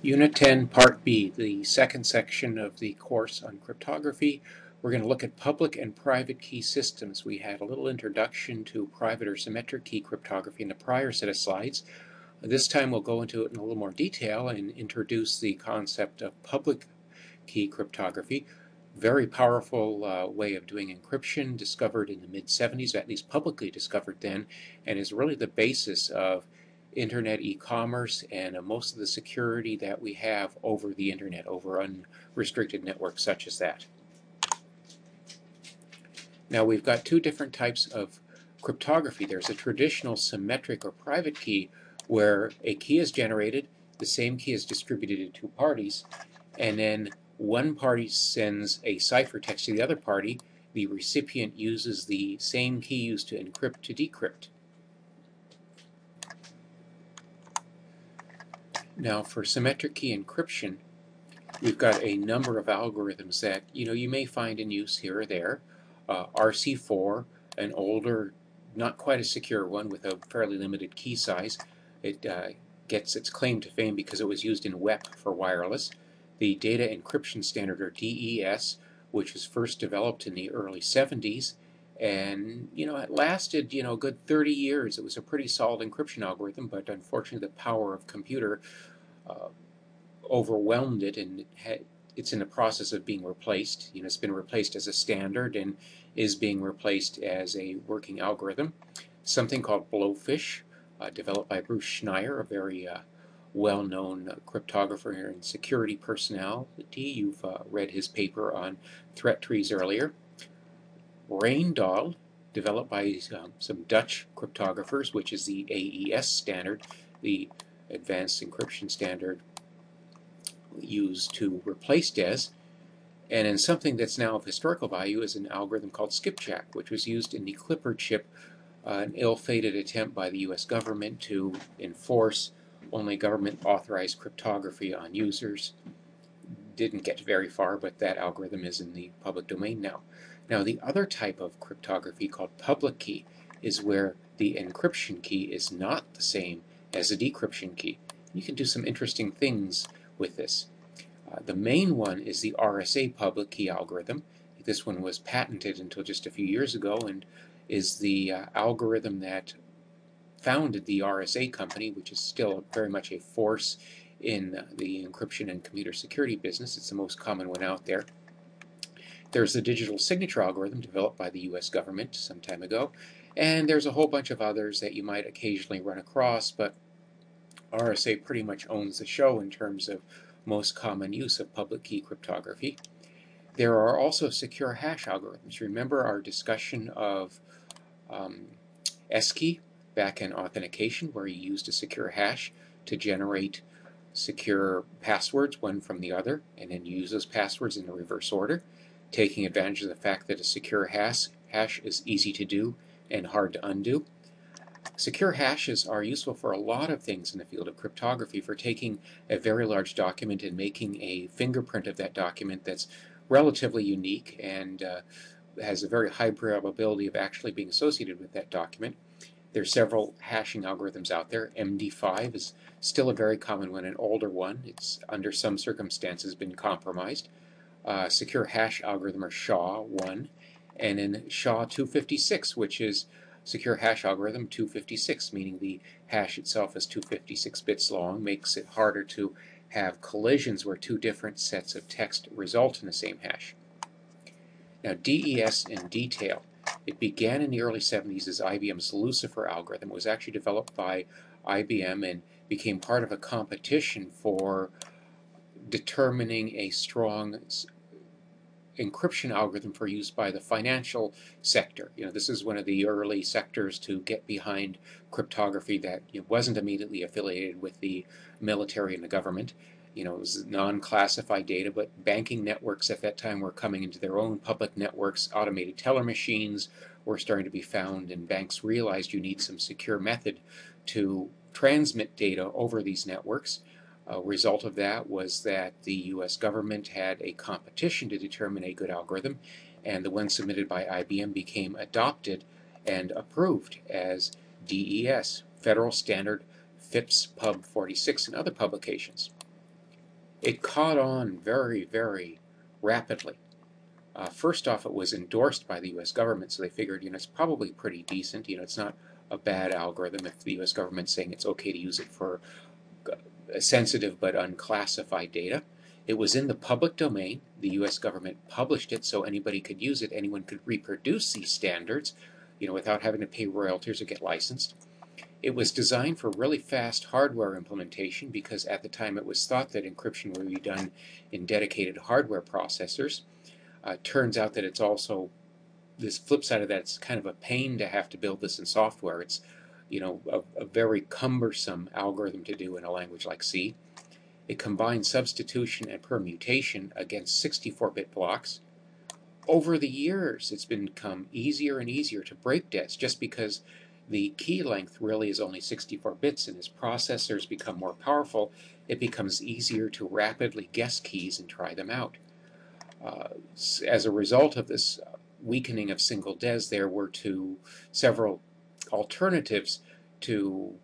Unit 10, Part B, the second section of the course on cryptography. We're going to look at public and private key systems. We had a little introduction to private or symmetric key cryptography in the prior set of slides. This time we'll go into it in a little more detail and introduce the concept of public key cryptography. Very powerful way of doing encryption, discovered in the mid-70s, at least publicly discovered then, and is really the basis of internet e-commerce and most of the security that we have over the internet, over unrestricted networks such as that. Now we've got two different types of cryptography. There's a traditional symmetric or private key where a key is generated, the same key is distributed to two parties, and then one party sends a ciphertext to the other party. The recipient uses the same key used to encrypt to decrypt. Now for symmetric key encryption, we've got a number of algorithms that you may find in use here or there. RC4, an older, not quite a secure one with a fairly limited key size. It gets its claim to fame because it was used in WEP for wireless. The Data Encryption Standard, or DES, which was first developed in the early 70s, and it lasted a good 30 years. It was a pretty solid encryption algorithm, but unfortunately the power of computer overwhelmed it, and it's in the process of being replaced. It's been replaced as a standard and is being replaced as a working algorithm. Something called Blowfish, developed by Bruce Schneier, a very well-known cryptographer and security personality. You've read his paper on threat trees earlier. Rijndael, developed by some Dutch cryptographers, which is the AES standard, the advanced encryption standard used to replace DES. And in something that's now of historical value is an algorithm called skipjack, which was used in the Clipper chip, an ill-fated attempt by the US government to enforce only government-authorized cryptography on users. Didn't get very far, but that algorithm is in the public domain now. Now the other type of cryptography, called public key, is where the encryption key is not the same as the decryption key. You can do some interesting things with this. The main one is the RSA public key algorithm. This one was patented until just a few years ago and is the algorithm that founded the RSA company, which is still very much a force in the encryption and computer security business. It's the most common one out there. There's the digital signature algorithm developed by the US government some time ago, and there's a whole bunch of others that you might occasionally run across, but RSA pretty much owns the show in terms of most common use of public key cryptography. There are also secure hash algorithms. Remember our discussion of S-key back in authentication, where you used a secure hash to generate secure passwords, one from the other, and then use those passwords in the reverse order, taking advantage of the fact that a secure hash is easy to do and hard to undo. Secure hashes are useful for a lot of things in the field of cryptography, for taking a very large document and making a fingerprint of that document that's relatively unique and has a very high probability of actually being associated with that document. There are several hashing algorithms out there. MD5 is still a very common one, an older one. It's under some circumstances been compromised. Secure hash algorithm, or SHA-1, and then SHA-256, which is secure hash algorithm 256, meaning the hash itself is 256 bits long, makes it harder to have collisions where two different sets of text result in the same hash. Now DES in detail. It began in the early 70s as IBM's Lucifer algorithm. It was actually developed by IBM and became part of a competition for determining a strong encryption algorithm for use by the financial sector. This is one of the early sectors to get behind cryptography that wasn't immediately affiliated with the military and the government. It was non-classified data, but banking networks at that time were coming into their own public networks. Automated teller machines were starting to be found, and banks realized you need some secure method to transmit data over these networks. A result of that was that the US government had a competition to determine a good algorithm, and the one submitted by IBM became adopted and approved as DES, Federal Standard FIPS Pub 46, and other publications. It caught on very, very rapidly. First off, it was endorsed by the U.S. government, so they figured, it's probably pretty decent. It's not a bad algorithm if the U.S. government's saying it's okay to use it for sensitive but unclassified data. It was in the public domain. The U.S. government published it so anybody could use it. Anyone could reproduce these standards, without having to pay royalties or get licensed. It was designed for really fast hardware implementation because at the time it was thought that encryption would be done in dedicated hardware processors. Turns out that it's also, this flip side of that, it's kind of a pain to have to build this in software. It's a very cumbersome algorithm to do in a language like C. It combines substitution and permutation against 64-bit blocks. Over the years, it's become easier and easier to break DES just because the key length really is only 64 bits, and as processors become more powerful, it becomes easier to rapidly guess keys and try them out. As a result of this weakening of single DES, there were several alternatives to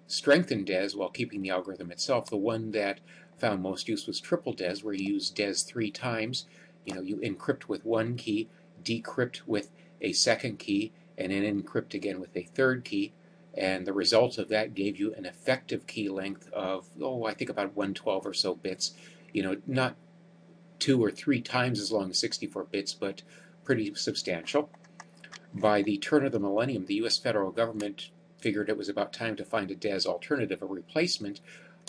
strengthen DES while keeping the algorithm itself. The one that found most use was triple DES, where you use DES 3 times. You encrypt with one key, decrypt with a second key, and then encrypt again with a third key. And the result of that gave you an effective key length of, I think about 112 or so bits. Not 2 or 3 times as long as 64 bits, but pretty substantial. By the turn of the millennium, the U.S. federal government figured it was about time to find a DES alternative, a replacement.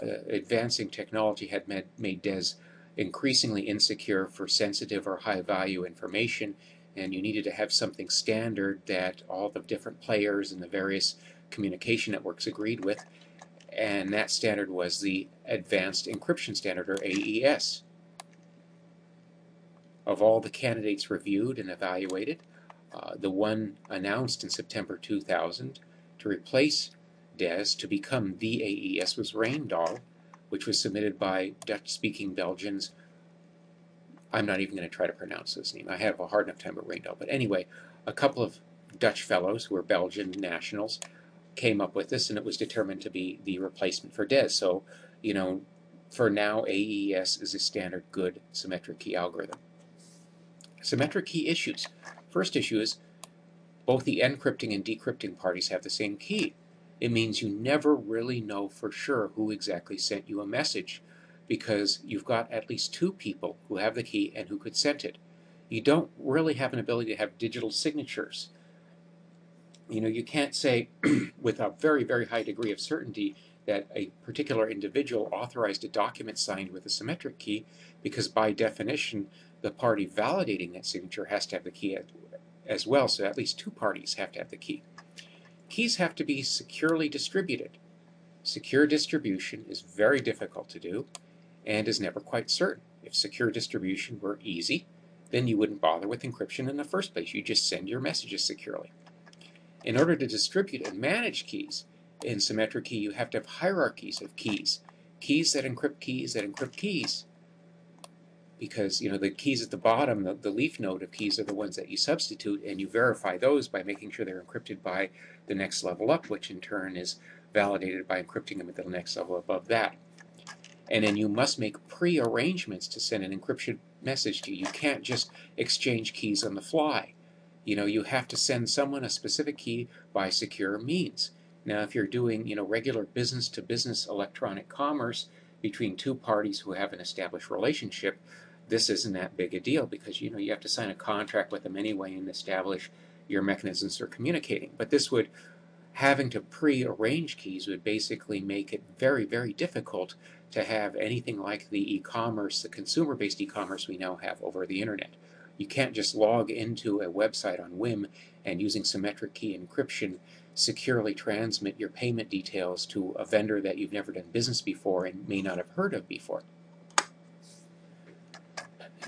Advancing technology had made DES increasingly insecure for sensitive or high-value information, and you needed to have something standard that all the different players and the various communication networks agreed with, and that standard was the Advanced Encryption Standard, or AES. Of all the candidates reviewed and evaluated, the one announced in September 2000 to replace DES to become the AES was Reendahl, which was submitted by Dutch-speaking Belgians. I'm not even going to try to pronounce this name. I have a hard enough time with Reendahl. But anyway, a couple of Dutch fellows who were Belgian nationals came up with this, and it was determined to be the replacement for DES. So, for now, AES is a standard good symmetric key algorithm. Symmetric key issues. First issue is both the encrypting and decrypting parties have the same key. It means you never really know for sure who exactly sent you a message because you've got at least 2 people who have the key and who could send it. You don't really have an ability to have digital signatures. You can't say with a very, very high degree of certainty that a particular individual authorized a document signed with a symmetric key because by definition the party validating that signature has to have the key as well, so at least 2 parties have to have the key. Keys have to be securely distributed. Secure distribution is very difficult to do and is never quite certain. If secure distribution were easy, then you wouldn't bother with encryption in the first place. You just send your messages securely. In order to distribute and manage keys in symmetric key, you have to have hierarchies of keys. Keys that encrypt keys that encrypt keys. Because the keys at the bottom, the leaf node of keys, are the ones that you substitute, and you verify those by making sure they're encrypted by the next level up, which in turn is validated by encrypting them at the next level above that. And then you must make pre-arrangements to send an encryption message to you. You can't just exchange keys on the fly. You have to send someone a specific key by secure means. Now, if you're doing regular business-to-business electronic commerce between 2 parties who have an established relationship, this isn't that big a deal because you have to sign a contract with them anyway and establish your mechanisms for communicating. But having to pre-arrange keys would basically make it very, very difficult to have anything like the e-commerce, the consumer-based e-commerce we now have over the internet. You can't just log into a website on whim and using symmetric key encryption securely transmit your payment details to a vendor that you've never done business before and may not have heard of before.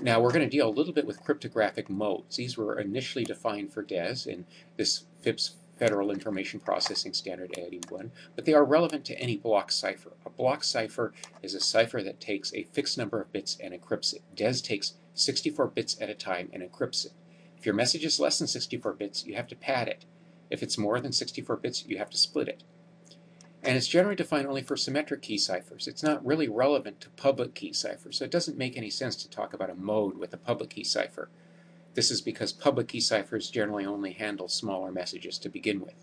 Now we're going to deal a little bit with cryptographic modes. These were initially defined for DES in this FIPS Federal Information Processing Standard 81, but they are relevant to any block cipher. A block cipher is a cipher that takes a fixed number of bits and encrypts it. DES takes 64 bits at a time and encrypts it. If your message is less than 64 bits, you have to pad it. If it's more than 64 bits, you have to split it. And it's generally defined only for symmetric key ciphers. It's not really relevant to public key ciphers, so it doesn't make any sense to talk about a mode with a public key cipher. This is because public key ciphers generally only handle smaller messages to begin with.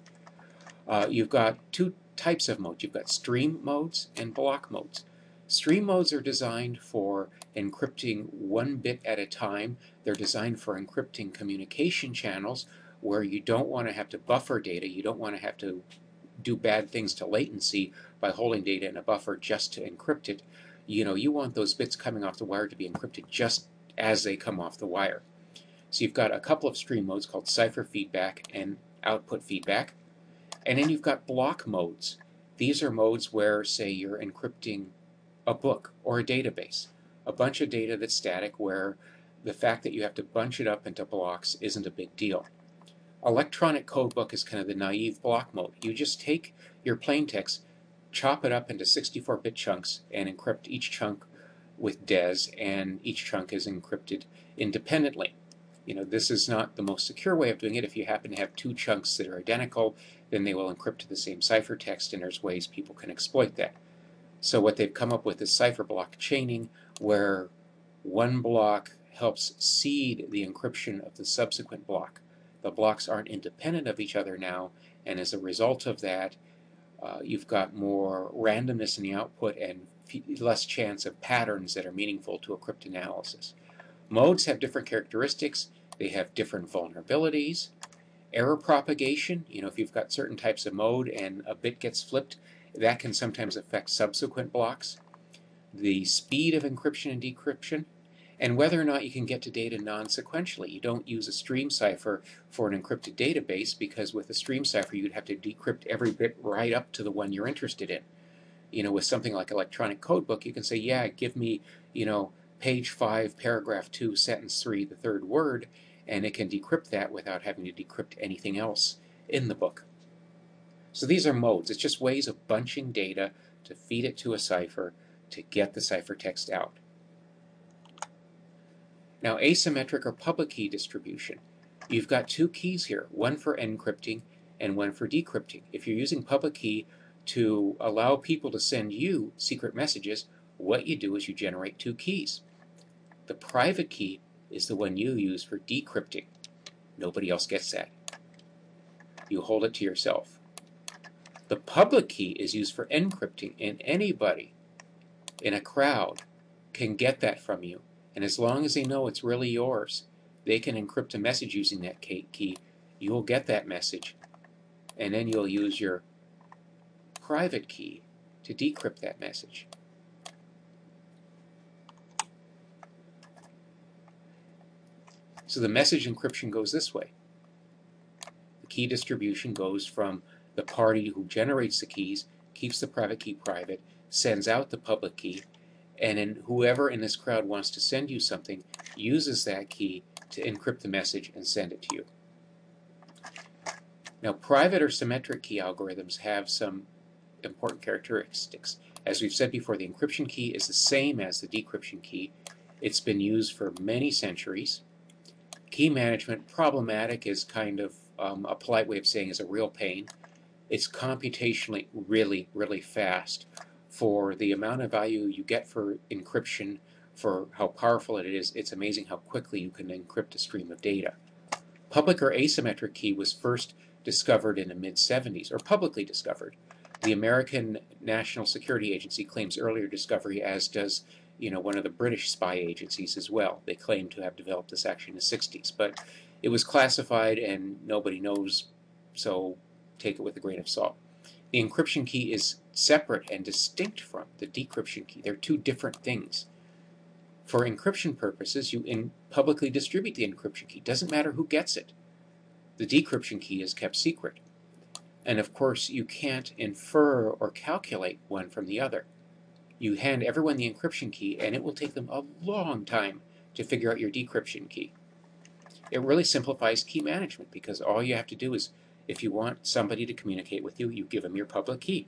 You've got two types of modes. You've got stream modes and block modes. Stream modes are designed for encrypting one bit at a time. They're designed for encrypting communication channels where you don't want to have to buffer data. You don't want to have to do bad things to latency by holding data in a buffer just to encrypt it. You want those bits coming off the wire to be encrypted just as they come off the wire. So you've got a couple of stream modes called cipher feedback and output feedback. And then you've got block modes. These are modes where, say, you're encrypting a book or a database, a bunch of data that's static where the fact that you have to bunch it up into blocks isn't a big deal. Electronic codebook is kind of the naive block mode. You just take your plain text, chop it up into 64-bit chunks, and encrypt each chunk with DES, and each chunk is encrypted independently. This is not the most secure way of doing it. If you happen to have two chunks that are identical, then they will encrypt to the same ciphertext, and there's ways people can exploit that. So what they've come up with is cipher block chaining, where one block helps seed the encryption of the subsequent block. The blocks aren't independent of each other now, and as a result of that, you've got more randomness in the output and less chance of patterns that are meaningful to a cryptanalysis. Modes have different characteristics. They have different vulnerabilities. Error propagation, if you've got certain types of mode and a bit gets flipped, that can sometimes affect subsequent blocks. The speed of encryption and decryption, and whether or not you can get to data non-sequentially. You don't use a stream cipher for an encrypted database because with a stream cipher you'd have to decrypt every bit right up to the one you're interested in. With something like electronic codebook, you can say, yeah, give me, page 5, paragraph 2, sentence 3, the third word, and it can decrypt that without having to decrypt anything else in the book. So these are modes. It's just ways of bunching data to feed it to a cipher to get the ciphertext out. Now, asymmetric or public key distribution. You've got two keys here, one for encrypting and one for decrypting. If you're using public key to allow people to send you secret messages, what you do is you generate two keys. The private key is the one you use for decrypting. Nobody else gets that. You hold it to yourself. The public key is used for encrypting, and anybody in a crowd can get that from you. And as long as they know it's really yours, they can encrypt a message using that key. You'll get that message, and then you'll use your private key to decrypt that message. So the message encryption goes this way. The key distribution goes from the party who generates the keys, keeps the private key private, sends out the public key, and then whoever in this crowd wants to send you something uses that key to encrypt the message and send it to you. Now, private or symmetric key algorithms have some important characteristics. As we've said before, the encryption key is the same as the decryption key. It's been used for many centuries. Key management, problematic is kind of a polite way of saying is a real pain. It's computationally really, really fast. For the amount of value you get for encryption, for how powerful it is, it's amazing how quickly you can encrypt a stream of data. Public or asymmetric key was first discovered in the mid-70s, or publicly discovered. The American National Security Agency claims earlier discovery, as does one of the British spy agencies as well. They claim to have developed this actually in the 60s, but it was classified and nobody knows, so take it with a grain of salt. The encryption key is separate and distinct from the decryption key. They're two different things. For encryption purposes, you publicly distribute the encryption key. Doesn't matter who gets it. The decryption key is kept secret. And of course, you can't infer or calculate one from the other. You hand everyone the encryption key, and it will take them a long time to figure out your decryption key. It really simplifies key management because all you have to do is, if you want somebody to communicate with you, you give them your public key.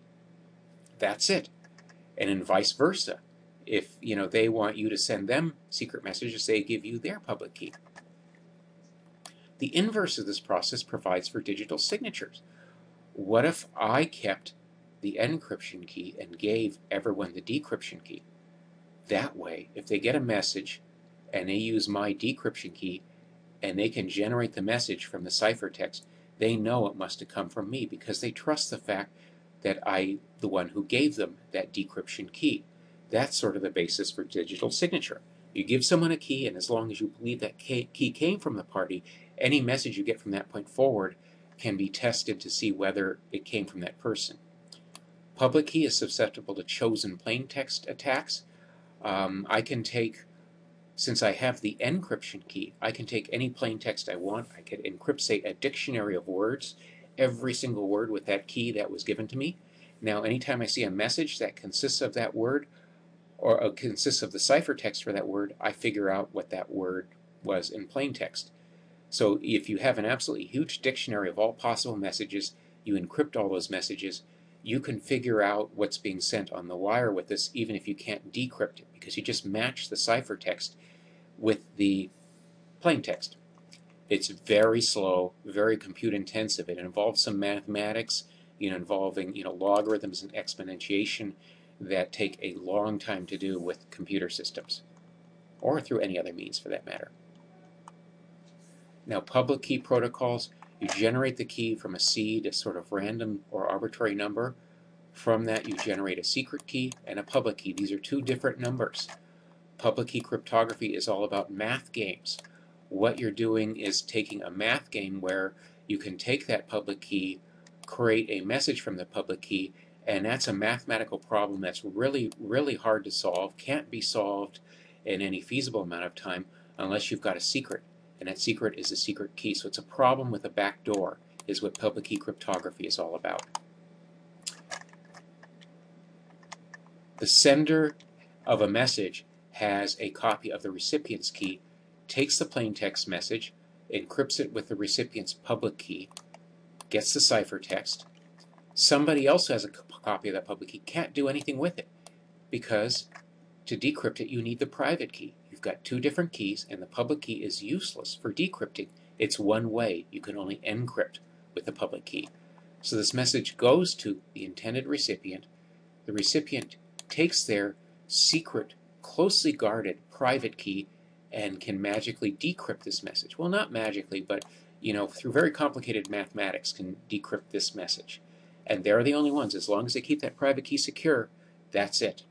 That's it. And then vice versa. If they want you to send them secret messages, they give you their public key. The inverse of this process provides for digital signatures. What if I kept the encryption key and gave everyone the decryption key. That way, if they get a message and they use my decryption key and they can generate the message from the ciphertext, they know it must have come from me because they trust the fact that I'm the one who gave them that decryption key. That's sort of the basis for digital signature. You give someone a key, and as long as you believe that key came from the party, any message you get from that point forward can be tested to see whether it came from that person. Public key is susceptible to chosen plaintext attacks. I can take, since I have the encryption key, I can take any plaintext I want. I could encrypt, say, a dictionary of words, every single word with that key that was given to me. Now, anytime I see a message that consists of that word, or consists of the ciphertext for that word, I figure out what that word was in plaintext. So if you have an absolutely huge dictionary of all possible messages, you encrypt all those messages, you can figure out what's being sent on the wire with this, even if you can't decrypt it, because you just match the ciphertext with the plaintext. It's very slow, very compute intensive. It involves some mathematics, involving logarithms and exponentiation that take a long time to do with computer systems, or through any other means for that matter. Now, public key protocols, you generate the key from a seed, a sort of random or arbitrary number. From that, you generate a secret key and a public key. These are two different numbers. Public key cryptography is all about math games. What you're doing is taking a math game where you can take that public key, create a message from the public key, and that's a mathematical problem that's really, really hard to solve, can't be solved in any feasible amount of time unless you've got a secret. And that secret is a secret key. So it's a problem with a back door, is what public key cryptography is all about. The sender of a message has a copy of the recipient's key, takes the plaintext message, encrypts it with the recipient's public key, gets the ciphertext. Somebody else who has a copy of that public key can't do anything with it, because to decrypt it you need the private key. You've got two different keys, and the public key is useless for decrypting. It's one way. You can only encrypt with the public key. So this message goes to the intended recipient. The recipient takes their secret, closely guarded private key and can magically decrypt this message. Well, not magically, but through very complicated mathematics can decrypt this message. And they're the only ones. As long as they keep that private key secure, that's it.